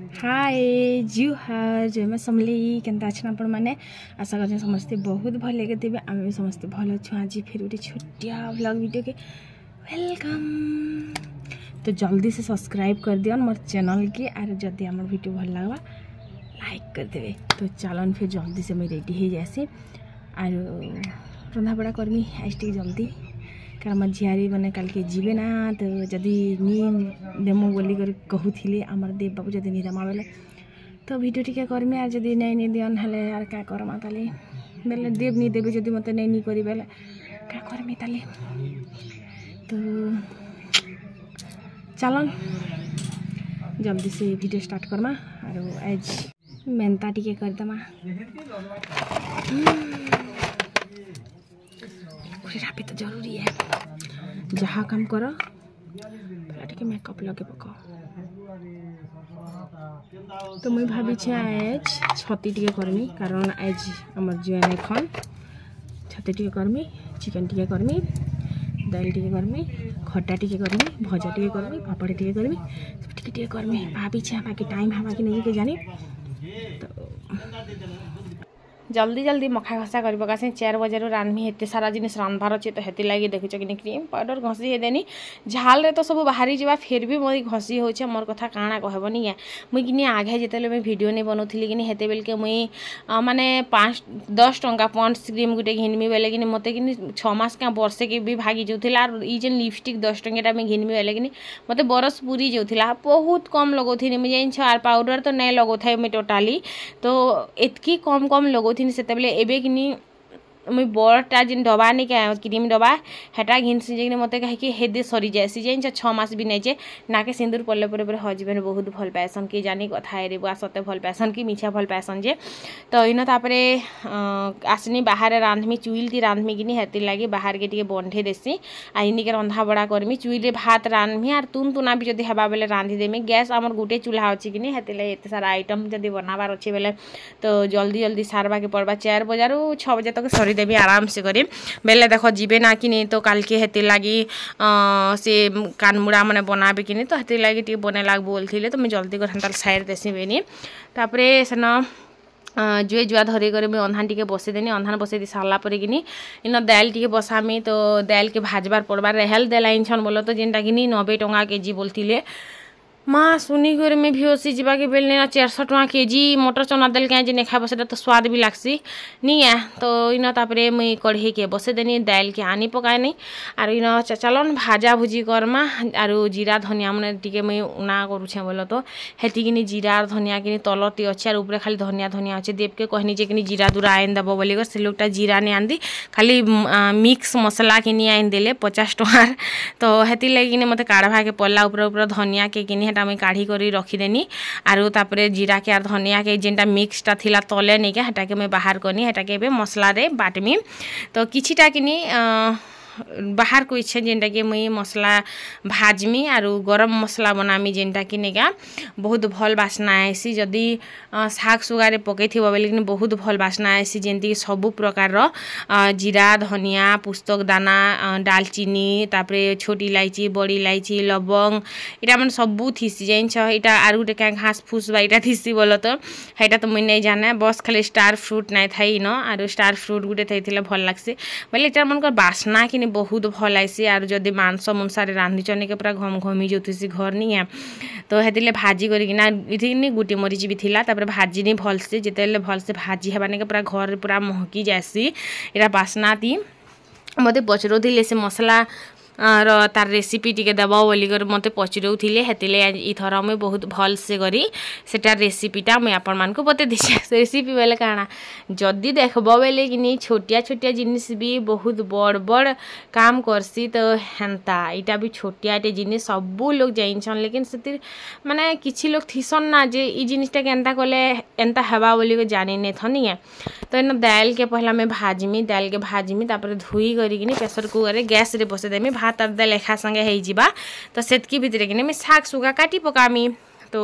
हाय जुहार जय मैं समली केनता अच्छा आपण मैंने आशा कर समस्ते बहुत भल लगे थे आम भी समस्ते भल अच्छु आज फिर गोटे छोटिया व्लॉग वीडियो के वेलकम। तो जल्दी से सब्सक्राइब कर दियो मोर चैनल की और जदि आम वीडियो भल लगवा लाइक कर देवे। तो चलन फिर जल्दी से मैं रेडी हो जासी और रंधाबड़ा करमी आज टी जल्दी कारण मोर झियारी मैंने कल के जीवे ना तो जदि नी देमु बोली कर कहूली आमर देव बाबू जदि नी देमा बेले तो वीडियो टिके करमी और जदि नहीं नी दियन हेले यार क्या करमा ताले बेले देव नी देवे जदि मते नहीं नी करी बेले क्या करमी ताले। तो चलन जल्दी से वीडियो स्टार्ट करमा और आज मेहनता टिके कर दमा भी तो जरूरी है जहाँ काम करो पहले मेकअप लगे पकाओ। तो मुई भाभी आज छती टिके करमी कारण आज आमर जुआन खन छती टिके करमी चिकन टिके करमी दाल टिके करमी खट्टा टिके करमी भजा टिके करमी पापड़ टिके करमी सब टिके करमी भाभी बाकी टाइम हवा कि नहीं के जानी। तो जल्दी जल्दी मखा घसा कर पकासी 4 बजे रांधमी हेते सारा जिनिस रांधबार अच्छे तो हेती लगी देखुच कि क्रीम पाउडर घसी हेदेनी झाल रे तो सब बाहरी जावा फिर भी मोदी घसी होचे मोर कथा काଣା कहबनी है मुई कि आगे जिते मैं वीडियो नहीं बनौली कि हेते बेल के मुई माने 5-10 टंका पॉन्ड्स क्रीम गुटे घिनमी बेले कि मते कि 6 मास का वर्षे के भी भागी जाऊला और ई जेन लिपस्टिक 10 टंका मैं घिनमी बेले कि मते बरस पूरी जाऊला बहुत कम लगौथी मुझे जान और पाउडर तो नहीं लगौଥାଏ मुई टोटाली तो एतकी कम कम लगौथी से एबे कि मुई बड़टा जिन डबा नहीं क्या क्रीम डबा हेटा घिनसी जे मत कहीं हेदे सरी जाए जान 6 मास भी नहीं जे नाके सिंदूर पड़े पर हजबैंड बहुत भल पाएसन कि जानी कथा रे बुआ सते भल पाएसन कि मिछा भल पाएसन जे तो इन तापरे आसनी बाहर रांधमी चुईल ती रांधमी कि हेती लगी बाहर के बंधे देसी आ इनिके रंधा बड़ा करमी चुईले भात रांधमी और तुन तुना भी जब हवा बेले रांधि देमी गैस आमर गोटे चूल्हा अच्छी कि हेती लगे एत सारा आइटम जब बनाबार अच्छे बेले तो जल्दी जल्दी सारवा के पड़वा 4 बजे 6 बजे तक सरी देवी आराम से करी बेले देख जीवे ना कि नहीं तो काल के हेती लगी से कानमुड़ा मैंने बनाबे कि नहीं तो हेती लगी टी बनेला बोलते तो मुझे जल्दी कर साइड देसी बेनी तापरे सेन जुए जुआ धरी कर मुझे अंधान टी बसईदेनी अंधान बसई दी सारा पर कि इन दाल टी बसामी तो दाल के भाजबार पड़बार रेहल देला इनछन बोलो तो जेनटा कि 90 टंका केजी बोलते माँ सुनी कर मैं भीओसी जीवा के बेलने 400 टंका केजी मटर चना दाल क्या जे खाब से तो स्वाद भी लागसी नहीं है। तो इन तापरे मुई कढ़े के बसे देनी दाल के आनी पकाए नहीं और इन चलन भाजा भुजी करमा और जीरा धनिया मैंने टी मुई उना करुछे बोलो तो हेती कि जीरा धनिया कि तलती अच्छे और ऊपर खाली धनिया धनिया अच्छे देव के कहनी जे कि जीरा दूरा आइन देव बोलिक से लोगटा जीरा नहीं आन दी खाली मिक्स मसला कि आइन देले 50 टंकार तो हेती लगे मत काढ़वा के पड़ला ऊपर धनिया के कि मुई काढ़ी करी रखीदेनी आरु तापरे जीरा के धनिया के जेनटा मिक्सटा थिला तले नहीं क्या हेटा के मैं बाहर करनी हेटा के मसला रे बाटमी तो किछिटा किनी बाहर को इच्छा जेनटा कि मुई मसला भाजमी और गरम मसला बनामी जेनटा कि नेगा बहुत भल बास्ना आसी जदि शाग सुगारे पकई थी बोले बहुत भल बास्ना आसी जेंती सबु प्रकार जीरा धनिया पुस्तक दाना दालचीनी तापरे छोटी इलायची बड़ी इलायची लवंग इटा मन सबू थीसी जान इटा आरु गोटे क्या घास फूस बा इटा थीसी बोलो तो हेटा तो मुई नहीं जाना बस खाली स्टार फ्रूट नहीं थाई न और स्टार फ्रूट गुटे थी भल लगसी बोले इटा मन बास्ना कि बहुत भल आसी और जदि मांस मुंसारे रांधिचने के पूरा घम घमी जाऊसी घर नहीं है तो हेतिले भाजी करना इथि गुटी मरीच भी थिला तापर भाजी भलसे जिते भलसे भाजी हेबाने के पूरा घर पूरा महकी जासी इटा बास्ना ती मत पचरौले से मसला तार रेसिपी टी देव बोलिक मत पचरौले हेतिले इथर मुझे बहुत भल से करी सेटा रेसिपीटा मुझे आपण मानक बते देसी रेसिपी बेले काଣା जदि देखब बेले कि छोटिया छोटिया जिनिस भी बहुत बड़ बड़ काम करसी तो हेन्ता इटा भी छोटियाटे जिनिस सबू लोग जाइछन लेकिन से माने किछि लोग थीसन ना जे ई जिनिसटा केनता कले एंता हेबा बोलिक जानि नै थनी है। तो इन दाल के पहला मैं भाजमी दाल के भाजमी तापर धुई करी प्रेसर कुकर गैस रे बसे देमी भात और दाल एका संगे हो तो सेतकी भितर कि मैं शाग सुगा काटी पकामी तो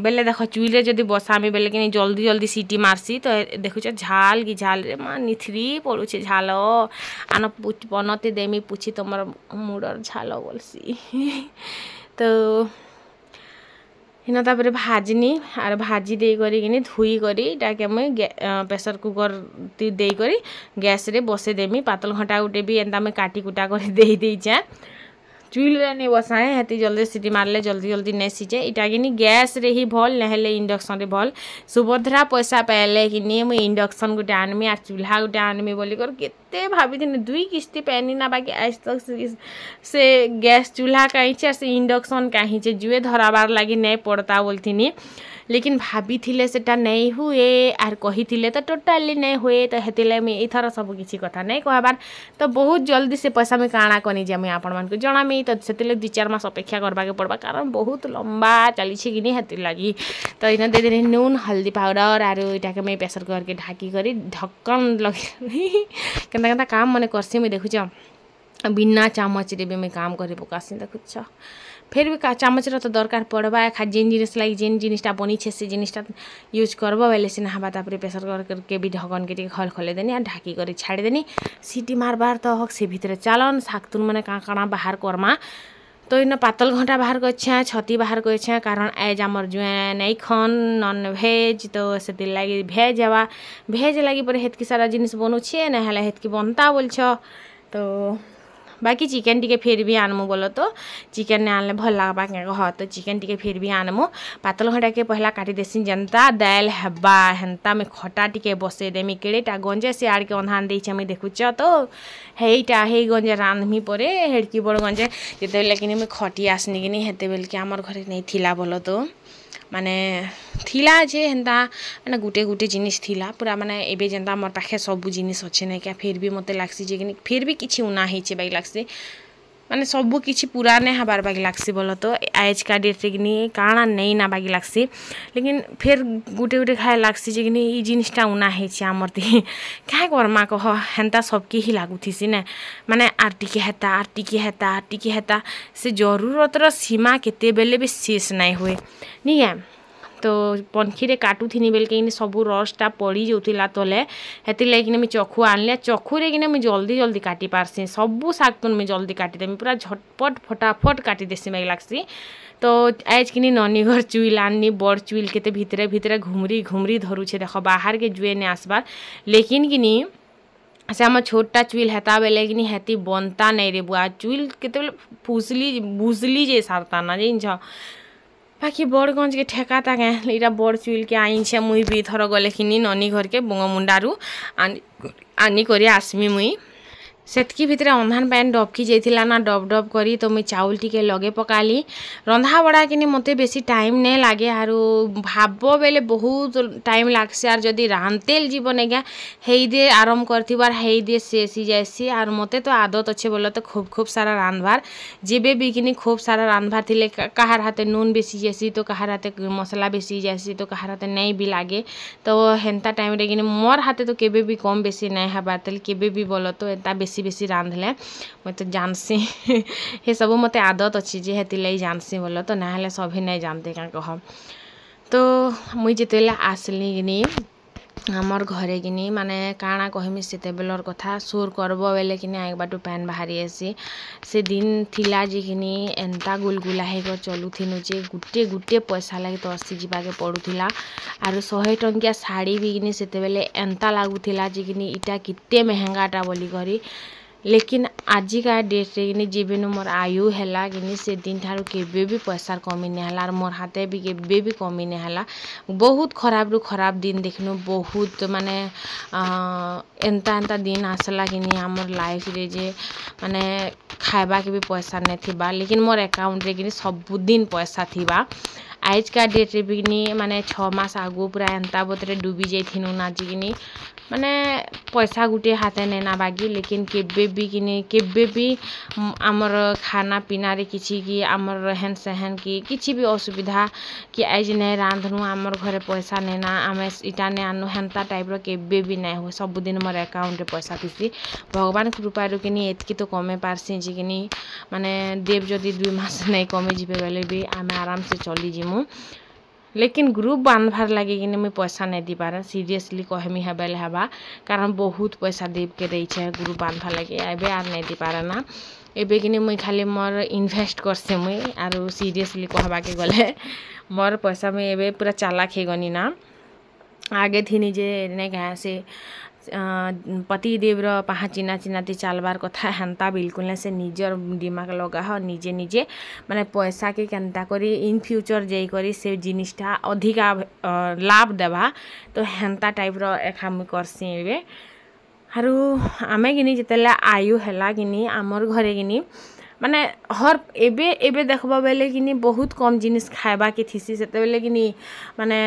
बेले देख चुईले जदि बसामी बेले कि जल्दी जल्दी सीटी मारसी तो देखुच झाल कि झाल रे माँ निथरी पड़ुचे झाल आन बनते देमी पूछी तुम मुडर झाल बोलसी तो हिना तापर भाजनी आर भाजी दे करी धुई करी ताके मुई प्रेशर कुकर दे करी गैस रे बसे देमी पातल घंटा गुटे भी एंता मैं काटी कुटा कर दे देछे चुल रे नहीं बसाए हेती जल्दी सीटी मारले जल्दी जल्दी नहीं सीझे इटा कि गैस रे ही भल नहेले इंडक्शन रे भल सुभद्रा पैसा पाइले कि मुई इंडक्शन गुटे आनमी आर चूल्हा गुटे आनमी बोली कर केते भाभी दिन 2 किस्ती पैनी ना बाकी आज तक से गैस चूल्हा कहीं से इंडक्शन कहीं जुए धराबार लगी नहीं पड़ता बोलथिनी लेकिन भाभी थिले सेटा नहीं हुए आर कही थिले तो टोटाली नहीं हुए तो हेतिले मुई एथर सब किसी कथा नहीं कहबार तो बहुत जल्दी से पैसा मुई काଣା कनी जे मुई आपण मानक जणामी तो सेतिले 2-4 मास अपेक्षा करबा के पड़बा कारण बहुत लंबा चली छी कि हेति लगी तो इना दे देनी नून हल्दी पाउडर आर इटा के मैं प्रेशर कुकर के ढाकी करी ढक्कन लगे केनता केनता काम मने करसी मुई देखुछ बिना चामच रे भी मैं काम करे पकासी देखुछ फिर भी चामच तो दरकार पड़वा खा जेन जिनिस लगी जेन जिनिसटा बनी छे से जिनिसटा यूज करबो बेले सिना हवा तापर प्रेशर करके भी ढक्कन के खल खले देनी और ढाकी कर छाड़ी देनी सीटी मारबार तो हक से भितर चालन शाकतुन मैंने काଣା बाहर करमा तो इन पातल घंटा बाहर कर छती बाहर कर कारण एज आमर जुए नहीं खन नॉन भेज तो से लगी भेज हवा भेज लगी पर हेतकी सारा जिनिस बनूछे ना हेतकी बनता बोल तो बाकी चिकेन टिके फिर भी आनमु बोलो तो चिकेन ने आनले भल लगबा क्या कह तो चिकेन टिके फिर भी आनमु पातल घंटा के पहला काटी देसी जनता दाल हेबा हेन्ता में खटा टिके बसे देमी केड़ेटा गंजे से आड़ के अंधान देछे मैं देखुछ तो हेइटा हे गंजे रांधमी परे हेडकी बड़ गंजे जेते बेले कि मैं खटी आसनी कि हेते बेल के हमर घरे नहीं थिला बोलो तो माने थिला जे हेन्ता माने गुटे गुटे जिनिस थिला पूरा माने एबे जेन्ता मोर पाखे सब जिनिस अच्छे नहीं क्या फिर भी मते लागसी जे कि फिर भी किछि उना हेचे बाई लागसी माने सब किछि पूरा नहीं हबार बागी लागसी बोलो तो आज का डेट रे कि काଣା नहीं ना बागी लागसी लेकिन फिर गुटे गुटे खाए लागसी जे कि ई जिनिसटा उना हेचे हमर ती काय करमा कह हेन्ता सबके ही लागुथिसी ने माने आर टिके हेता से जरूरतर सीमा केते बेले भी शेष नहीं हुए नहीं है तो पंखी रे काटू थी बेल के सब रसटा पड़ी जाऊला तले हेती लगे मुझे चखु आनले चखु रे मुझे जल्दी जल्दी काटी पारसी सबू शागतुन मुझे जल्दी काटिदेमी पूरा झटपट फटाफट काटी देसी मैं लागसी तो आज कि ननी घर चुइल आनी बड़ चुइल के भितरे भितरे घुमरी घुमरी धरुछे देख बाहर के जुए ने आसबार लेकिन कि से आम छोटा चुइल हेता बेले कि हेती बनता नहीं रे बुआ चुइल केते फुसली बुझली जे सारता ना जिन बाकी बड़गंज के ठेका था क्या इटा बड़ चुइल के आई मुई भी थर गले कि ननी घर के बंगमुंडारू आनी करी आसमी मुई सेतकी भितर अंधान पैन डबकी जाइथिला ना डब डब करी तो मुई चाउल टिके लगे पकाली रंधा बड़ा कि मते बेसी टाइम नहीं लागे आरो भाब बेले बहुत टाइम लागसे आर जदि रांधतेल जीवन गया हेई दे आरम करथिबार हेई दे शेषी जाइसी आर मते तो आदत अच्छे बोलो तो खूब खूब सारा रांधबार जेबे भी कि खूब सारा रांधबार थिले कहार हाथे नून बेसी जाइसी तो कहार हाथे मसला बेसी जाइसी तो कहार हाथे नहीं भी लागे तो हेन्ता टाइम रे कि मोर हाथे तो केबे भी कम बेसी नहीं हबार तेल केबे भी बोलो तो एता बेसी बेसी रांधले मैं तो जानसी हे सब मते आदत अच्छी जे हेती लई जानसी बोलो तो ना सभी नहीं जानते क्या कह तो मुई जिते आसली कि आमर घरे कि माने काଣା कहमी से बेलर कथा सोर करब बेले कि एक बाटू पैन बाहरी आसी से दिन थिला जे कि एंता गुलगुला होकर चलुथिनु जे गुटे गुटे पैसा लगे तो आसी जाके पड़ूला आर 100 टंकिया शाड़ी भी कि से बेले एंता लगुला जे कि इटा किते महंगाटा बोली करी लेकिन आजिका डेट रे जेबेनु मोर आयु हैला कि से दिन ठारू केबे भी पैसा कमी नहीं हैला और मोर हाथे भी केबे भी कमी नहीं हैला बहुत खराब रु खराब दिन देखनु बहुत माने एंता एंता दिन आसला कि आमर लाइफ रे जे माने खाइबा के भी पैसा नहीं थिबा लेकिन मोर अकाउंट रे कि सब दिन पैसा थिबा आज का डेट रे भी माने 6 मास आगु पूरा एंता बतरे डूबी जाइथिनु ना कि माने पैसा गुटे हाथे नेना बागी लेकिन केबे भी केबे भी आमर खाना पीना रे किछि कि आमर रहन सहन की किछि भी असुविधा कि आज नहीं रांधनु आमर घरे पैसा नेना आमे इटा ने आनु हेन्ता टाइप रो केबे भी नहीं हो सब दिन मोर अकाउंट रे पैसा थिसी भगवान कृपा रो कि एतकी तो कमे पारसी जे कि माने देव जदि 2 मास नहीं कमे जिबे बेले भी आमे आराम से चली जिमु लेकिन ग्रुप बांधबार लगे कि मुझे पैसा नहीं दी पारे सीरियसली कहमी हेबेले हेबा कारण बहुत पैसा देव के दै ग्रुप बांधा लगे एबे आर नहीं दी पारे ना एबे कि मुई खाली मोर इन्वेस्ट करसे मुई आरो सीरियसली कहबा के गले मोर पैसा मुई एबे पूरा चालाक हे गनी ना आगे थी जे ने क्या से पतिदेव पाहा चिना चिनाती चलबार कथा हेन्ता बिल्कुल ना से निजर दिमाग लगा हो निजे निजे माने पैसा के केन्ता करी इन फ्यूचर जाई करी से जिनिसटा अधिका लाभ देवा तो हेन्ता टाइप रो एखा मुई करसी एबे हारू आमे किनी जितेला आयु हैला किनी आमर घरे किनी माने हर एबे एबे देखबा बेले किनी बहुत कम जिनिस खाइबा के थिसी सेते बेले किनी माने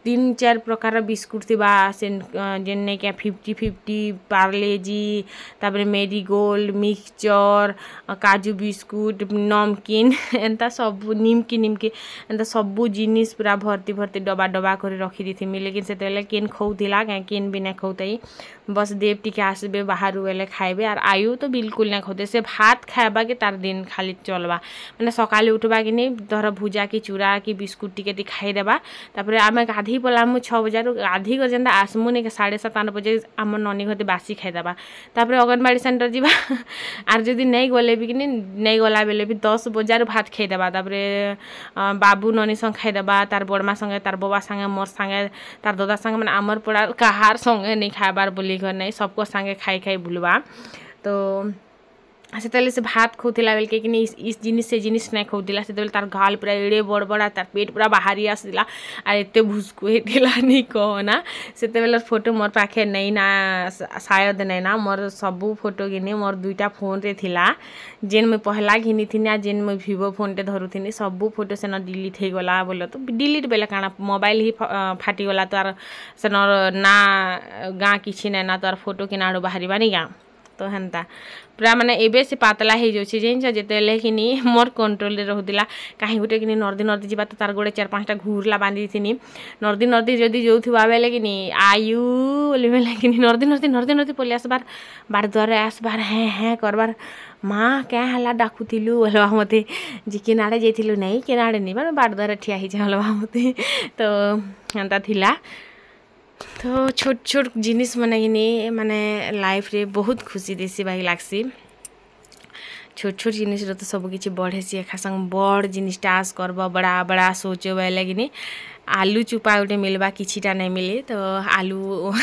3-4 प्रकार बिस्कुट थिबा जेन्ने के 50-50 पार्लेजी तापरे मेरीगोल्ड मिक्सचर काजू बिस्कुट नमकीन एंता सब निमकी एंता सब जिनिस पूरा भर्ती भर्ती डबा डबा कर रखी दिथिमी लेकिन सेते बेले केन खौथिला केन भी ना खौतई बस देव टिके आसबे बाहर बेले खाइबे और आयु तो बिल्कुल ना खौते से भात खाइबा के तार दिन खाली चलबा माने सकाले उठबा कि नहीं धर भुजा की चूड़ा की बिस्कुट टिके खाई देबा तापरे आमे गाधी पलामु 6 बजे गाधी कर जेंदा आसमु ने 7:30 बजे आम ननी घते बासी खाई देबा तापरे अंगनबाड़ी सेंटर जीवा आर जदी नहीं गले भी कि नहीं गला बेले भी 10 बजे भात खाई देबा तापरे बाबू ननी संग खाई देबा तार बड़मा संगे तार बाबा संगे मोर संगे तार दादा संगे माने आमर पड़ा कहार संगे नहीं खाबार बोली घर नहीं सबको संगे खाई खाई भूलबा तो से से भात खौथिला बेल के इस जिनिस से जिनिस नहीं खौथिला से तार गाल पूरा एड़े बड़ बड़ा तार पेट पूरा बाहरी आसला और एत भुसको हेला नहीं कहना से बेल फोटो मोर पाखे नहीं ना शायद नहीं ना मोर सबू फोटो गिनी मोर 2टा फोन रे थिला जेन मैं पहला घिनी थी ना जेन मैं वीवो फोन टे धरुथी सबू फोटो से न डिलीट हो गला बोले तो डिलीट बेले काना मोबाइल ही फाटी गला तो आर से ना गाँ किसी नहीं ना तो आर फोटो कि आड़ू बाहरी नहीं गाँ तो हेन्ता पूरा माने एबे से पातला हो जाउछि जेन जेतेले किनी मोर कंट्रोल रे रहउतिला काहे गुटे किनी नर्दी नर्दी जिबा तो तार गोड़े 4-5टा घूरला बांधी थिनी नर्दी नर्दी जदी जोथुबा बेले किनी आयु बोले बेले किनी नर्दी नर्दी नर्दी नर्दी पले आसबार बार द्वारे आसबार हैं हैं करबार माँ क्या हला डाकुथिलु बोलवा मते जे केनाडे जेथिलु नहीं केनाडे नहीं माने बार द्वारे ठिया हि बोलवा मते तो हेन्ता थिला तो छोट छोट जिनिस माने माने लाइफ रे बहुत खुशी देसी भाई लागसी छोट छोट जिनिस तो सब किसी बढ़े सी एका संग बड़ जिनिस आस करब बड़ा बड़ा सोचो बोले कि आलू चुपा गोटे मिलवा किछिटा नहीं मिले तो आलू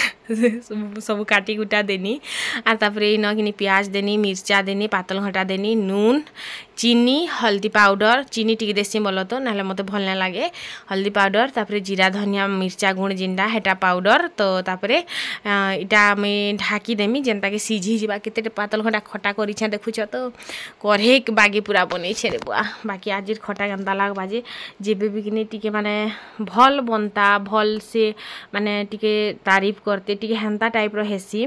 सब काटी कुटा देनी और तापरे इन कि प्याज देनी मिर्चा देनी पातल घंटा देनी नून चीनी हल्दी पाउडर चीनी टिके देसी बोल तो ना मत भल ना लगे हल्दी पाउडर तापरे जीरा धनिया मिर्चा गुण जिंदा हेटा पाउडर तो तापरे इटा मैं ढाकी देमी जेनता के सीझी जावा केते पातल घंटा खटा करिछे देखुछ तो करे बागी पूरा बनै छे रे बुआ बाकी आज खटा गंदा लाग बाजे जेबे भी किने टिके माने भल बनता भल से माने टिके तारीफ करते टिके हेन्ता टाइप रो हेसी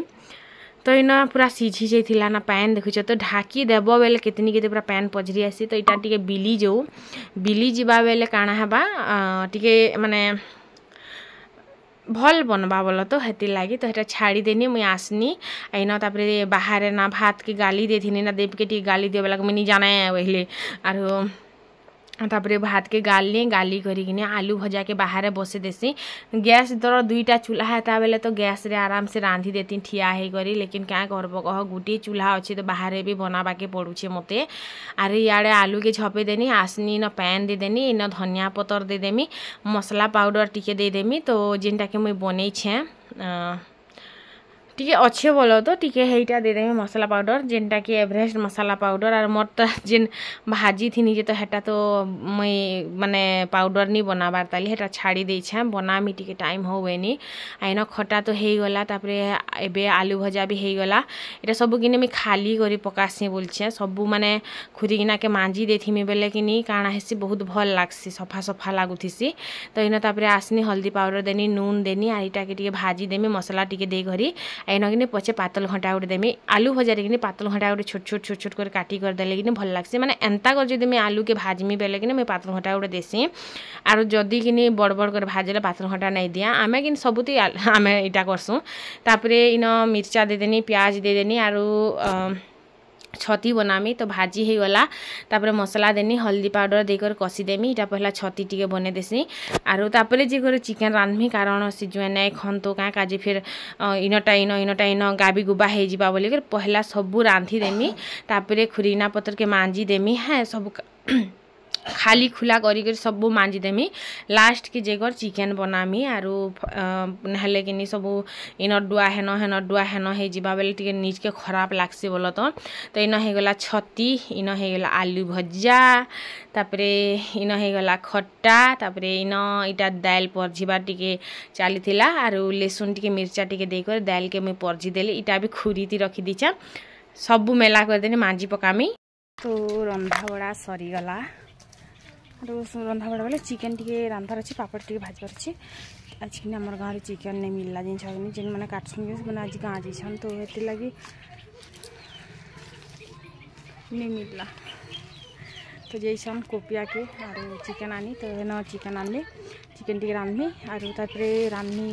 तो इन पूरा सीझी जाइथिला ना पैन देखुछ तो ढाकी देब बेले केतनी केते पूरा पैन पजरी आसी तो इटा टिके बिली जीवा बेले काना हेबा टिके माने भल बनबा बोल तो हेती लगी तो हेटा छाड़ी देनी मुई आसनी आईना तापरे बाहर ना भात के गाली देथिनी ना देव के टी गाली देवे लगे मुई जाने वहिले आरो तापरे भात के गाली करी आलू भजा के बाहर बसे देसी गैस दर 2टा चूल्हा हेता बेले तो गैस रे आराम से रांधी देती ठिया है करी लेकिन क्या करब कह गोटे चूल्हा अच्छे तो बाहर भी बनाबा के पड़ुछे मते आरे इे आलू के झपे देनी आसनी न पैन दे देनी इन धनिया पतर दे देमी मसला पाउडर टिके दे देमी तो जेनटा के मुई बनै छे टिके अच्छे बोलो तो टिके हेटा दे देमी मसला पाउडर जेनटा कि एवरेस्ट मसाला पाउडर और मोर तो जेन भाजी थी निजे तो हेटा तो मुई माने पाउडर नहीं बनाबार ताली हेटा छाड़ी दे छे बनामी टिके टाइम होवेनी आईन खटा तो हो गला तापरे एबे आलू भजा भी हो गला एटा सब किने मी खाली करी पकासी बोलछे सब माने खुरीकिना के मांजी देथिमी बेले किनी काना हेसी बहुत भल लागसी सफा सफा लागुथिसी तो इन तापरे आसनी हल्दी पाउडर देनी नून देनी आ इटा के टिके भाजी देमी मसला टिके दे घरी आईन कि पचे पातल घंटा गोटे देमी आलू भजारे कि पातल घंटा गोटे छोट छोट कर काटी कर देले कि भल लागसी माने एंता कर जदि मैं आलू के भाजमी बेले कि मैं पातल घंटा गोटे देसी आरो जदि कि बड़ बड़ कर भाजले पातल घंटा नहीं दिया आमे कि सबुती आमे इटा करसुँ तापरे इन मिर्चा दे देनी प्याज दे देनी आरो छती बनामी तो भाजी हो गला तापर मसला देनी हल्दी पाउडर देकर कषी देमी इटा पहला छती टिके बने देसी आरो तापर जे कर चिकेन रांधमी कारण सिजुए नै खन तो क्या काजे फिर इनटा इन गाबी गुबा हो जिबा बोली कर पहला सबू रांधी देमी तापर खुरीना पतर के मांजी देमी है सब खाली खुला करी सब मांजी देमी लास्ट के जेगर चिकेन बनामी आरो नहले कि सब इन डुआ हेन डुआ हेन हो जिबा बेले टिके निज के खराब लागसी बोल तो इन हो गला छती इन हो गला आलू भजा तापरे इन हो गला खट्टा तापरे इन इटा दाल परझिबा टिके चलीथिला आरो लेसुन टिके मिर्चा टिके देकर दाल के मुई परझी देली इटा भी खुरीती रखी दीचा सबू मेला कर देनी मांजी पकामी तो रंधा बड़ा सरीगला रंधा बड़ा बोले चिकेन टी रांधार अच्छे पापड़ टी भाजबार अच्छे आज कि आम गाँव चिकेन नहीं मिलला जिन जेन मैंने काटसन मैंने आज गाँव जाइछन तो ये लगी नहीं मिलला तो जैसन कोपिया के और चिकेन आनी तो हेन चिकेन आनमी चिकेन टी रांधमी और तापर रांधमी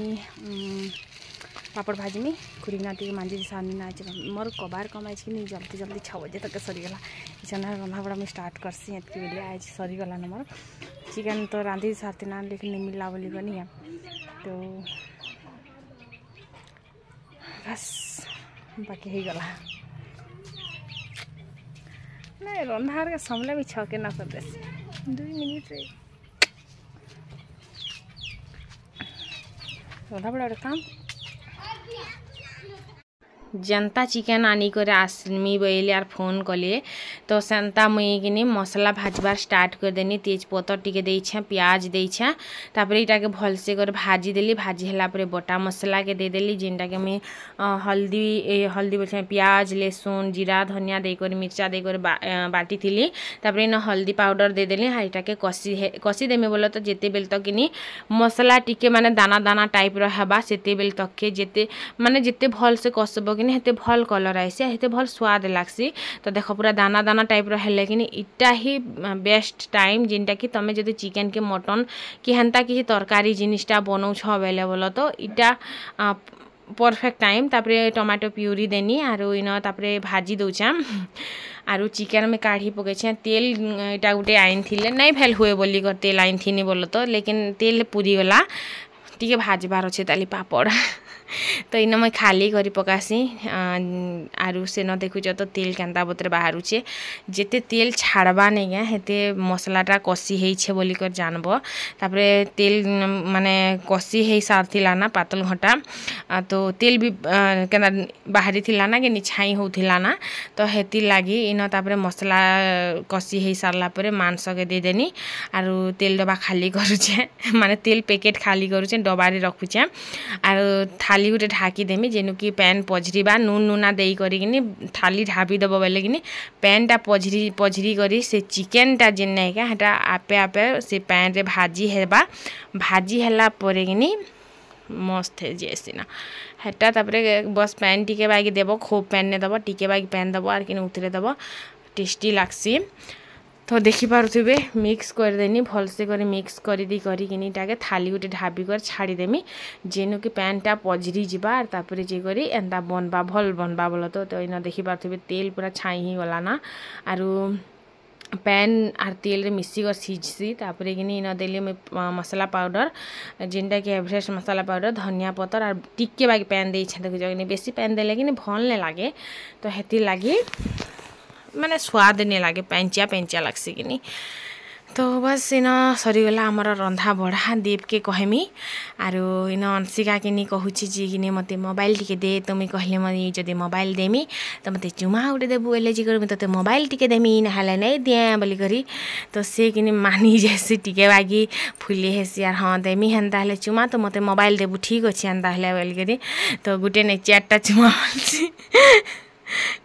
पापड़ भाजमी खुरीना टी मांजी सानी ना मोर कबार कम आज कि जल्दी जल्दी 6 बजे तक सरीगला इतना रंधा बड़ा मुझे स्टार्ट करसी एतकी बेलिया आज सरीगला न मोर चिकेन तो रांधी सारती ना लेकिन नहीं मिलला बोली बनी तो बस बाकी हो गला नहीं रंधार के समले भी छके ना कर देसी 2 मिनट रे रंधा बड़ा काम जनता चिकेन आनी करे आसमी बोले यार फोन कले तो सेंता मुई कि मसला भाजबार स्टार्ट कर देनी तेजपतर टिके देछे प्याज देछे तापर इटा के भलसे कर भाजी देली भाजी हला परे बटा मसला के दे देली जिनटा के मुई हल्दी बोलछे प्याज लहसुन जीरा धनिया देकर मिर्चा देकर बाटी थिली तापर इन हल्दी पाउडर दे देली हाँ इटा के कषी देमी बोले तो जेते बेल तक कि मसला टिके माने दाना दाना टाइप रहा सेते बेल तक के जेते माने जेते भलसे कसब कि हेते भल कलर आइसे हेते भल स्वाद लागसी तो देख पूरा दाना दाना टाइप हेले कि इटा ही बेस्ट टाइम जिनटा कि तमे जदि चिकेन के मटन कि हेन्ता किसी तरकारी जिनिसटा बनाउछ बेले बोल तो इटा परफेक्ट टाइम तापरे टमाटो प्यूरी देनी आरो इन तापरे भाजी दउछा आरो चिकेन में काढ़ी पके तेल इटा गोटे आइन थिले नहीं भेल हुए बोली कर तेल आइन थी बोल तो लेकिन तेल पूरी गला टिके भाजबार अच्छे ताली पापड़ तो इन मैं खाली करी पकासी आरु से न देखुच तो तेल केन्ता बतरे बाहरुचे जेते तेल छाड़बा नहीं गया हेते मसलाटा कषी होइछे बोली कर जानब तापरे तेल माने कषी हो सारथिला ना पातल घटा तो तेल भी केना बाहरी थिला ना कि छाई होथिला ना तो हेती लागी इन तापरे मसला कषी हो सारला परे मांस के दे देनी आरु तेल डबा खाली करूचे माने तेल पैकेट खाली करूचे डबारे रखुचे आरु थाली गोटे ढाकी देमी जेनु कि पैन पझरीबा नून नूना देई करी थाली ढापी दब बोले कि पैनटा पझरी करी से चिकेनटा जेन नहीं क्या हेटा आपे आपे से पैन रे भाजी हेबा भाजी हेला परे कि मस्त है जैसे ना हेटा तापरे बस पैन टिके बागी देव खूब पैन ने दब टिके बागी पैन दब आर कि उतरे दब टेस्टी लागसी तो देखी पारे मिक्स कर देनी भलसे कर मिक्स कर दी करिके थाली गोटे ढाबी कर छाड़ी देमी जेनु कि पैनटा पझरी जाबार तापर जे करी एंता बनबा भल बनबा बोल तो इन देखी पारे तेल पूरा छाई ही गला ना आरु पैन आर तेल रे मिसी कर सीझसी तापर कि इन देली मसला पाउडर जेनटा कि एवरेस्ट मसला पाउडर धनिया पतर आर टिके बाकी पैन दे देखुच बेसी पैन देले कि भल नहीं लगे तो हेती लगी माने स्वाद नहीं लगे पेंचिया पेंचिया लगसी कि तो बस इन सरीगला आमर रंधा बढ़ा देव के कहमी आरो इन अंशिका कि कहूँ जी कि मत मोबाइल टिके दे तो मुझे कहले मैं जब मोबाइल देमी तो मत चुमा गोटे देबू एले जी कर ते मोबाइल टिके देमी नहले नहीं दिए बोली करी तो सी कि मानी जैसी टिके बागी फुली हेसी यार हाँ देमी हेन्ता हेले चुमा तो मत मोबाइल देबू ठीक अच्छे हेन्ता हेले बोली करी तो गोटे नहीं 4टा चुमा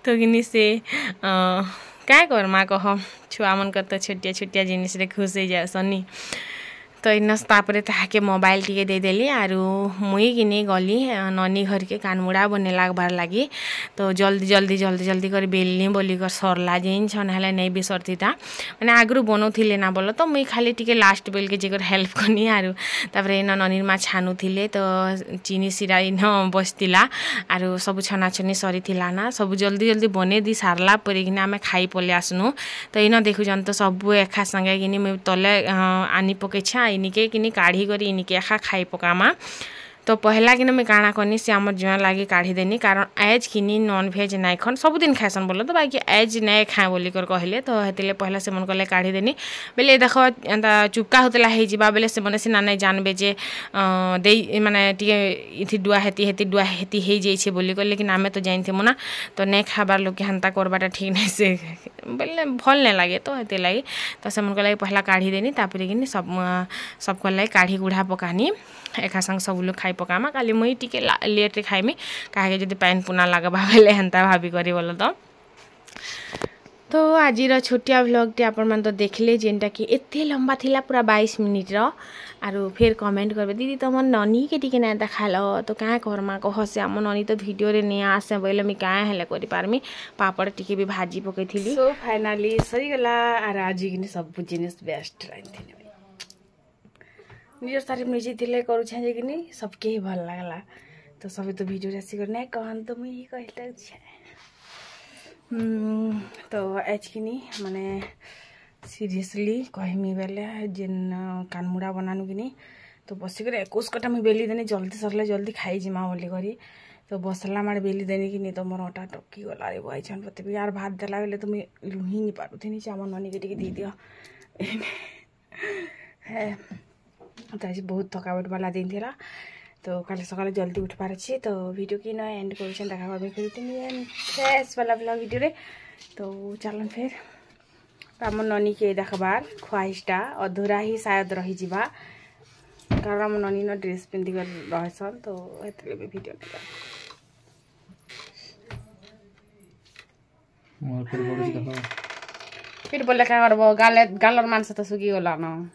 तो कि से क्या करमा कह छुआ मन कर तो छोटिया छोटिया जिनिस रे खुश हो जाए सनी तो इन तापर ताके मोबाइल टिके देदेली आरु मुई किनी गली ननी घर के कानमुड़ा बने लागबार लगी तो जल्दी जल्दी जल्दी जल्दी कर बेलनी बोली कर सरला जिन छन हेले नहीं भी सरतीता माने आगरु बनौथिले ना बोलो तो मुई खाली टिके लास्ट बेल के जेकर हेल्प करनी आरु तापर इन ननीर मा छानुथिले तो चीनी सिरा इन बसतिला आरु सब छनाछनी सरीथिला ना सब जल्दी जल्दी बने दी सारला परे किना आमे खाई पले आसनु तो इन देखु जन तो सब एखा संगे किनी मैं तले आनी पकेछा इनिके किनी काढ़ी करी इनिके एखा खाई पकामा तो पहला किन मैं काଣା करनी से आम जुआ लगे काढ़ी देनी कारण एज किनी नॉन भेज नाई खन सबुदिन खाएसन बोलो तो बाकी एज नहीं खाए बोली कर कहले तो हेतिले पहला से मन कले काढ़ी देनी बेले देख एंता चुपका होतला हे जिबा बेले से मने सिना नहीं जानबे जे दे माने टिके इथि डुआ हेती डुआ हेती हे जाई छे बोली कर लेकिन आमे तो जानथे मुना तो नहीं खाबार लोग के हंता करबाटा ठीक नहीं से बेले भल नहीं लगे तो हेते लगे तो से मन कले पहला काढ़ी देनी तापरे किनी सब कले काढ़ी गुढ़ा पकानी एका संग सब लोग खाई पकामा खाली मुई टिके लेट रे खाइमी काहे जदि पैन पुना लागबा बेले हंता भाभी करी बोलो तो आजिर छोटिया व्लॉगटे आपण मन तो देखले जेनटा कि एते लंबा थिला पूरा 22 मिनिट रो आरो फिर कमेंट करबे दीदी तुम ननी के टिके ना देखाल तो क्या करमा कह से आम ननी तो वीडियो रे नहीं आसे बोले मुझे क्या हेले करि पारमी पापड़ टिके भी भाजी पकई थिली सो फाइनली सही गला आर आज कि सब जिनिस बेस्ट रही निजर तारीफ निजे थिले करू छे जे कि सबके ही भल लागला तो सब तो वीडियो रेसी कर नहीं कहन तो मुई कहले छे तो आज कि माने सीरियसली कहमी बेले जेन कानमुड़ा बनानु कि तो बसिक 21 कटा मुई बेली देनी जल्दी सरले जल्दी खाई जिमा बोली करी तो बसला मारे बेली देनी कि तो मोर अटा टकी गला रे भाई छन पते भी यार भात देला बेले तो मुई लुही नहीं पारु थी नीचे आम ननी के टिके दी दियो है तो आज बहुत थकावट वाला दिन थिला तो कल सकाल जल्दी उठबार अच्छे तो वीडियो की ना एंड कर देखा फ्रेश वाला ब्लॉग वीडियो रे तो चलन फिर आम ननी के देखबार ख्वाहिशटा अधूरा ही शायद रही जीवा कारण आम ननी न ड्रेस पिंधिक रहसन तो एतले भी वीडियो फिर बोले क्या करबो गालर मांस तो सुखी गला न